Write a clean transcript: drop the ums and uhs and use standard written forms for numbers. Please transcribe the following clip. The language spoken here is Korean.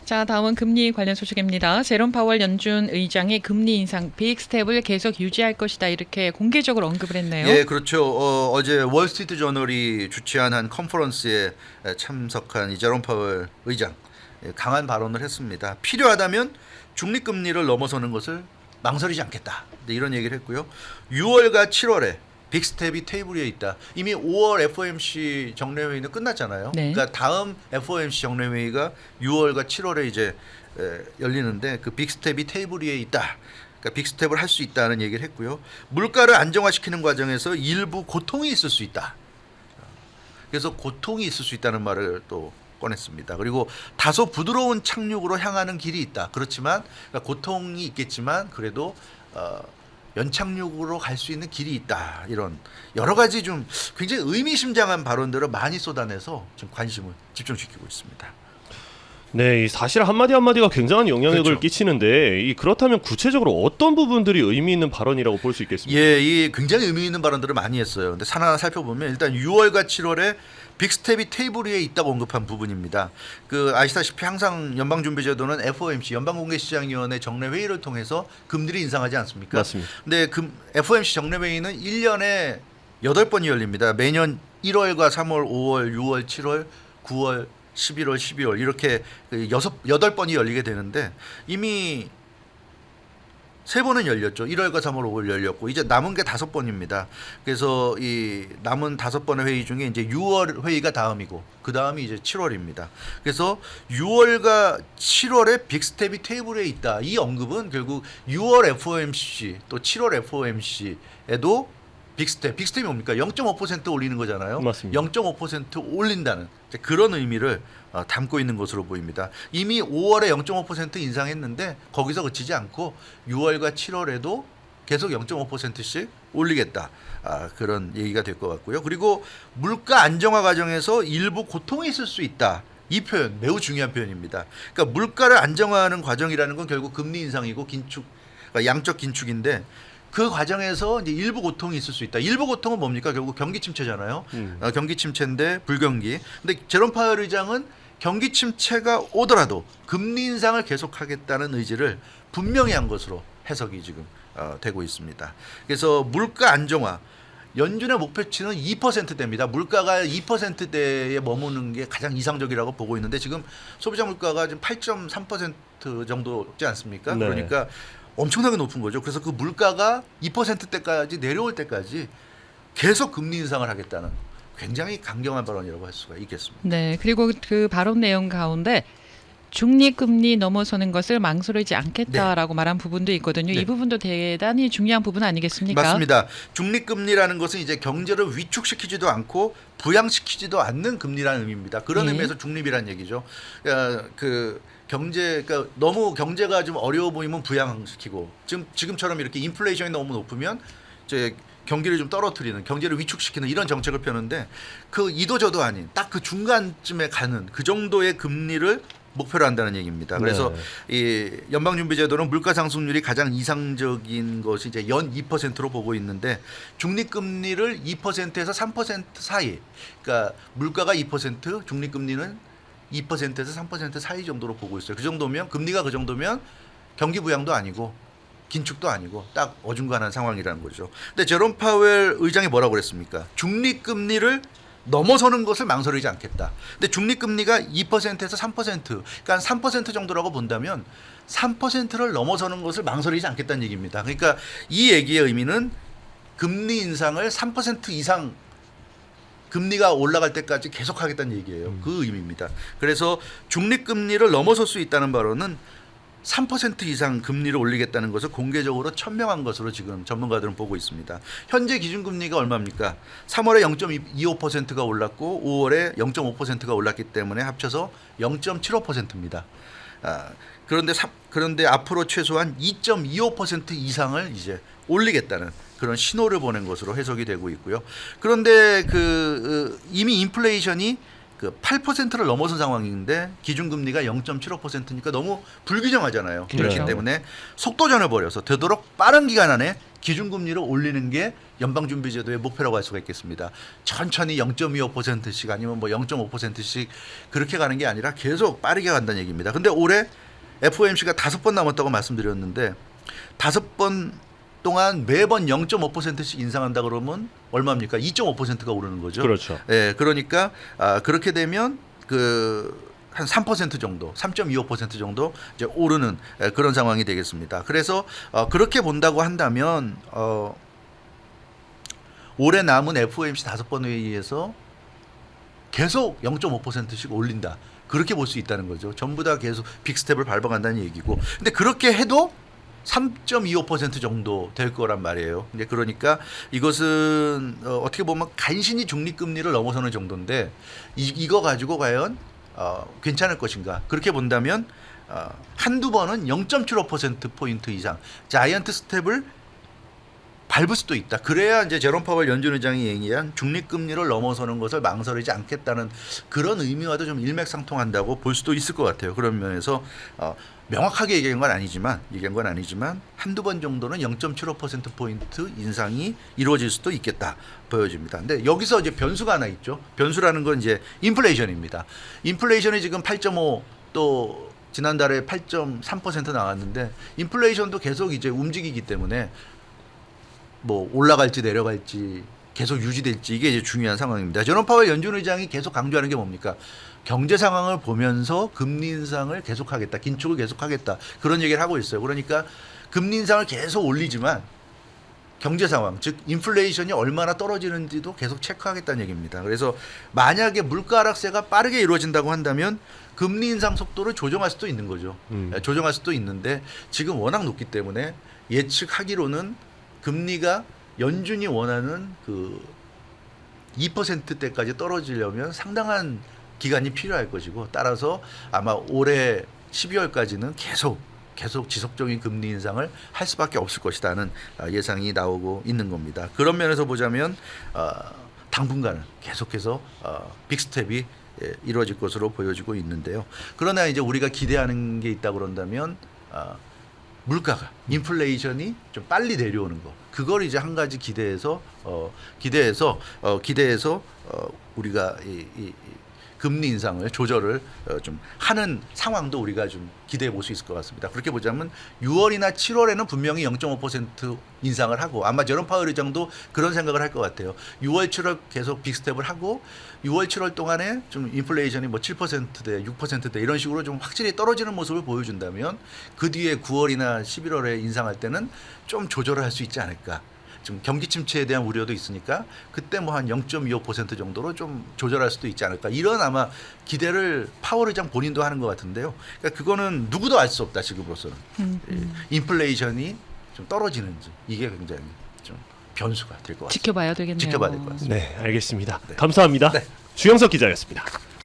자, 다음은 금리 관련 소식입니다. 제롬 파월 연준 의장이 금리 인상 빅스텝을 계속 유지할 것이다 이렇게 공개적으로 언급을 했네요. 예, 그렇죠. 어제 월스트리트 저널이 주최한 한 컨퍼런스에 참석한 이 제롬 파월 의장 강한 발언을 했습니다. 필요하다면 중립금리를 넘어서는 것을 망설이지 않겠다. 이런 얘기를 했고요. 6월과 7월에 빅스텝이 테이블 위에 있다. 이미 5월 FOMC 정례회의는 끝났잖아요. 네. 그러니까 다음 FOMC 정례회의가 6월과 7월에 이제 열리는데 그 빅스텝이 테이블 위에 있다. 그러니까 빅스텝을 할 수 있다는 얘기를 했고요. 물가를 안정화시키는 과정에서 일부 고통이 있을 수 있다. 그래서 고통이 있을 수 있다는 말을 또 꺼냈습니다. 그리고 다소 부드러운 착륙으로 향하는 길이 있다. 그렇지만 그러니까 고통이 있겠지만 그래도 연착륙으로 갈 수 있는 길이 있다. 이런 여러 가지 좀 굉장히 의미심장한 발언들을 많이 쏟아내서 좀 관심을 집중시키고 있습니다. 네, 이 사실 한마디 한마디가 굉장한 영향력을 그렇죠. 끼치는데 그렇다면 구체적으로 어떤 부분들이 의미 있는 발언이라고 볼 수 있겠습니까? 예, 이 굉장히 의미 있는 발언들을 많이 했어요. 근데 하나하나 살펴보면 일단 6월과 7월에 빅스텝이 테이블 위에 있다고 언급한 부분입니다. 그 아시다시피 항상 연방준비제도는 FOMC 연방공개시장위원회 정례회의를 통해서 금리를 인상하지 않습니까? 맞습니다. 근데 FOMC 정례회의는 1년에 8번이 열립니다. 매년 1월과 3월, 5월, 6월, 7월, 9월, 11월, 12월 이렇게 8번이 열리게 되는데 이미 3번은 열렸죠. 1월과 3월, 5월 열렸고 이제 남은 게 5번입니다. 그래서 이 남은 5번의 회의 중에 이제 6월 회의가 다음이고 그 다음이 이제 7월입니다. 그래서 6월과 7월에 빅스텝이 테이블에 있다. 이 언급은 결국 6월 FOMC 또 7월 FOMC에도 빅스텝이 뭡니까? 0.5% 올리는 거잖아요. 맞습니다. 0.5% 올린다는 그런 의미를 담고 있는 것으로 보입니다. 이미 5월에 0.5% 인상했는데 거기서 그치지 않고 6월과 7월에도 계속 0.5%씩 올리겠다. 그런 얘기가 될 것 같고요. 그리고 물가 안정화 과정에서 일부 고통이 있을 수 있다. 이 표현 매우 중요한 표현입니다. 그러니까 물가를 안정화하는 과정이라는 건 결국 금리 인상이고 긴축, 그러니까 양적 긴축인데 그 과정에서 이제 일부 고통이 있을 수 있다. 일부 고통은 뭡니까? 결국 경기 침체잖아요. 경기 침체인데 불경기. 근데 제롬 파월 의장은 경기 침체가 오더라도 금리 인상을 계속하겠다는 의지를 분명히 한 것으로 해석이 지금 되고 있습니다. 그래서 물가 안정화. 연준의 목표치는 2%대입니다. 물가가 2%대에 머무는 게 가장 이상적이라고 보고 있는데 지금 소비자 물가가 지금 8.3% 정도지 않습니까? 네. 그러니까 엄청나게 높은 거죠. 그래서 그 물가가 2%대까지 내려올 때까지 계속 금리 인상을 하겠다는 굉장히 강경한 발언이라고 할 수가 있겠습니다. 네, 그리고 그 발언 내용 가운데 중립금리 넘어서는 것을 망설이지 않겠다라고 말한 부분도 있거든요. 네. 이 부분도 대단히 중요한 부분 아니겠습니까? 맞습니다. 중립금리라는 것은 이제 경제를 위축시키지도 않고 부양시키지도 않는 금리라는 의미입니다. 그런 예. 의미에서 중립이라는 얘기죠. 그러니까 너무 경제가 좀 어려워 보이면 부양시키고 지금처럼 이렇게 인플레이션이 너무 높으면 이제 경기를 좀 떨어뜨리는 경제를 위축시키는 이런 정책을 펴는데 그 이도저도 아닌 딱 그 중간쯤에 가는 그 정도의 금리를 목표로 한다는 얘기입니다. 그래서 이 연방준비제도는 물가 상승률이 가장 이상적인 것이 이제 연 2%로 보고 있는데 중립금리를 2%에서 3% 사이, 그러니까 물가가 2%, 중립금리는 2%에서 3% 사이 정도로 보고 있어요. 그 정도면 금리가 그 정도면 경기 부양도 아니고 긴축도 아니고 딱 어중간한 상황이라는 거죠. 근데 제롬 파웰 의장이 뭐라고 그랬습니까? 중립금리를 넘어서는 것을 망설이지 않겠다. 근데 중립금리가 2%에서 3%, 그러니까 3% 정도라고 본다면 3%를 넘어서는 것을 망설이지 않겠다는 얘기입니다. 그러니까 이 얘기의 의미는 금리 인상을 3% 이상 금리가 올라갈 때까지 계속하겠다는 얘기예요. 그 의미입니다. 그래서 중립금리를 넘어설 수 있다는 발언은 3% 이상 금리를 올리겠다는 것을 공개적으로 천명한 것으로 지금 전문가들은 보고 있습니다. 현재 기준금리가 얼마입니까? 3월에 0.25%가 올랐고 5월에 0.5%가 올랐기 때문에 합쳐서 0.75%입니다. 그런데 앞으로 최소한 2.25% 이상을 이제 올리겠다는 그런 신호를 보낸 것으로 해석이 되고 있고요. 그런데 이미 인플레이션이 그 8%를 넘어선 상황인데 기준금리가 0.75%니까 너무 불균형하잖아요. 그렇기 그렇죠. 때문에 속도전을 벌여서 되도록 빠른 기간 안에 기준금리를 올리는 게 연방준비제도의 목표라고 할 수가 있겠습니다. 천천히 0.25%씩 아니면 뭐 0.5%씩 그렇게 가는 게 아니라 계속 빠르게 간다는 얘기입니다. 근데 올해 FOMC가 5번 남았다고 말씀드렸는데 5번 동안 매번 0.5%씩 인상한다 그러면 얼마입니까? 2.5%가 오르는 거죠. 그렇죠. 예, 그러니까 그렇게 되면 그 한 3% 정도, 3.25% 정도 이제 오르는 그런 상황이 되겠습니다. 그래서 그렇게 본다고 한다면 올해 남은 FOMC 5번 회의에서 계속 0.5%씩 올린다. 그렇게 볼 수 있다는 거죠. 전부 다 계속 빅스텝을 밟아간다는 얘기고. 근데 그렇게 해도 3.25% 정도 될 거란 말이에요. 근데 그러니까 이것은 어떻게 보면 간신히 중립금리를 넘어서는 정도인데 이거 가지고 과연 괜찮을 것인가? 그렇게 본다면 한두 번은 0.75%포인트 이상 자이언트 스텝을 밟을 수도 있다. 그래야 이제 제롬 파월 연준 의장이 얘기한 중립금리를 넘어서는 것을 망설이지 않겠다는 그런 의미와도 좀 일맥상통한다고 볼 수도 있을 것 같아요. 그런 면에서 명확하게 얘기한 건 아니지만 한두 번 정도는 0.75%포인트 인상이 이루어질 수도 있겠다 보여집니다. 근데 여기서 이제 변수가 하나 있죠. 변수라는 건 이제 인플레이션입니다. 인플레이션이 지금 8.5 또 지난달에 8.3% 나왔는데 인플레이션도 계속 이제 움직이기 때문에 뭐 올라갈지 내려갈지 계속 유지될지 이게 이제 중요한 상황입니다. 제롬 파월 연준 의장이 계속 강조하는 게 뭡니까? 경제 상황을 보면서 금리 인상을 계속하겠다, 긴축을 계속하겠다 그런 얘기를 하고 있어요. 그러니까 금리 인상을 계속 올리지만 경제 상황, 즉 인플레이션이 얼마나 떨어지는지도 계속 체크하겠다는 얘기입니다. 그래서 만약에 물가 하락세가 빠르게 이루어진다고 한다면 금리 인상 속도를 조정할 수도 있는 거죠. 조정할 수도 있는데 지금 워낙 높기 때문에 예측하기로는 금리가 연준이 원하는 그 2%대까지 떨어지려면 상당한 기간이 필요할 것이고 따라서 아마 올해 12월까지는 계속 지속적인 금리 인상을 할 수밖에 없을 것이라는 예상이 나오고 있는 겁니다. 그런 면에서 보자면 당분간은 계속해서 빅스텝이 이루어질 것으로 보여지고 있는데요. 그러나 이제 우리가 기대하는 게 있다 그런다면 물가가 인플레이션이 좀 빨리 내려오는 거 그걸 이제 한 가지 기대해서 우리가 이 금리 인상을 조절을 좀 하는 상황도 우리가 좀 기대해 볼 수 있을 것 같습니다. 그렇게 보자면 6월이나 7월에는 분명히 0.5% 인상을 하고 아마 제롬 파월 의장도 그런 생각을 할 것 같아요. 6월, 7월 계속 빅스텝을 하고 6월, 7월 동안에 좀 인플레이션이 뭐 7%대, 6%대 이런 식으로 좀 확실히 떨어지는 모습을 보여준다면 그 뒤에 9월이나 11월에 인상할 때는 좀 조절을 할 수 있지 않을까. 지금 경기 침체에 대한 우려도 있으니까 그때 뭐 한 0.25% 정도로 좀 조절할 수도 있지 않을까 이런 아마 기대를 파월 의장 본인도 하는 것 같은데요. 그러니까 그거는 누구도 알 수 없다 지금으로서는. 인플레이션이 좀 떨어지는지 이게 굉장히 좀 변수가 될 것 같습니다. 지켜봐야 되겠네요. 지켜봐야 될 것 같습니다. 네, 알겠습니다. 네. 감사합니다. 네. 주영석 기자였습니다.